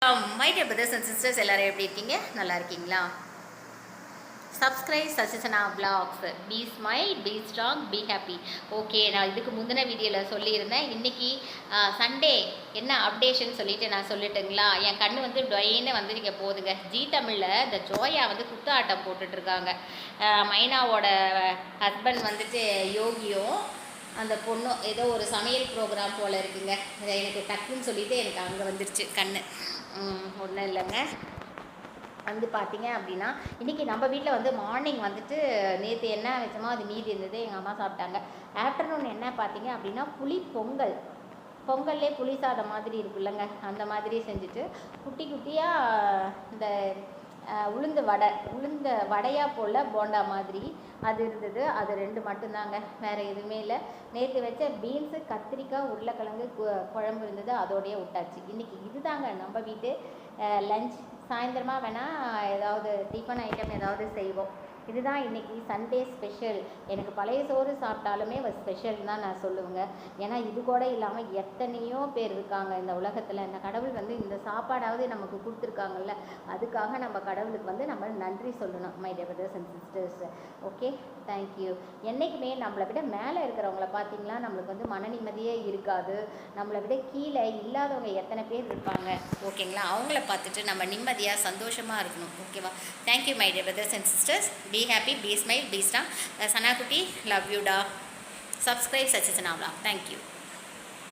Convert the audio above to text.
My dear brothers and sisters எல்லாரும் எப்படி இருக்கீங்க? நல்லா இருக்கீங்களா? Subscribe Sasisana vlogs. Be smile, be strong, be happy. Okay, நான் இதுக்கு முந்தின வீடியோவில் சொல்லியிருந்தேன். இன்றைக்கி சண்டே என்ன அப்டேஷன் சொல்லிட்டு நான் சொல்லட்டுங்களா? என் கண்ணு வந்து டொயின்னு வந்து நீங்கள் போதுங்க. ஜி தமிழில் இந்த ஜோயா வந்து குத்து ஆட்டம் போட்டுட்ருக்காங்க. மைனாவோட ஹஸ்பண்ட் வந்துட்டு யோகியும் அந்த பொண்ணும் ஏதோ ஒரு சமையல் ப்ரோக்ராம் போல் இருக்குங்க. எனக்கு டக்குன்னு சொல்லிவிட்டு எனக்கு அங்கே வந்துருச்சு கண்ணு. ஒன்றும் இல்லைங்க. வந்து பார்த்தீங்க அப்படின்னா இன்றைக்கி நம்ம வீட்டில் வந்து மார்னிங் வந்துட்டு நேற்று என்ன வச்சோமோ அது மீதி இருந்தது, எங்கள் அம்மா சாப்பிட்டாங்க. ஆஃப்டர்நூன் என்ன பார்த்தீங்க அப்படின்னா புளி பொங்கல்லே புளி சாதம் மாதிரி இருக்குல்லங்க, அந்த மாதிரி செஞ்சுட்டு குட்டி குட்டியாக இந்த உளுந்த வடையாக போல் போண்டா மாதிரி அது இருந்தது. அது 2 மட்டும்தாங்க, வேறு எதுவுமே இல்லை. நேற்று வச்ச பீன்ஸு, கத்திரிக்காய், உருளைக்கிழங்கு குழம்பு இருந்தது, அதோடையே விட்டாச்சு. இன்றைக்கி இதுதாங்க நம்ம வீட்டு லஞ்ச். சாயந்தரமாக வேணால் ஏதாவது டிஃபன் ஐட்டம் ஏதாவது செய்வோம். இதுதான் இன்றைக்கி சண்டே ஸ்பெஷல். எனக்கு பழைய சோறு சாப்பிட்டாலுமே ஸ்பெஷல் தான் நான் சொல்லுவேங்க. ஏன்னா இது கூட இல்லாமல் எத்தனையோ பேர் இருக்காங்க இந்த உலகத்தில். இந்த கடவுள் வந்து இந்த சாப்பாடாவது நமக்கு கொடுத்துருக்காங்கல்ல, அதுக்காக நம்ம கடவுளுக்கு வந்து நம்ம நன்றி சொல்லணும். My dear brothers and sisters, okay, thank you. என்றைக்குமே நம்மளை விட மேலே இருக்கிறவங்கள பார்த்தீங்களா, நம்மளுக்கு வந்து மன நிம்மதியே இருக்காது. நம்மளை விட கீழே இல்லாதவங்க எத்தனை பேர் இருப்பாங்க, ஓகேங்களா? அவங்கள பார்த்துட்டு நம்ம நிம்மதியாக சந்தோஷமாக இருக்கணும், ஓகேவா? Thank you my dear brothers and sisters. Be happy, be smile, be strong. Sana Kuti, love you da. Subscribe Sachichanavla. Thank you.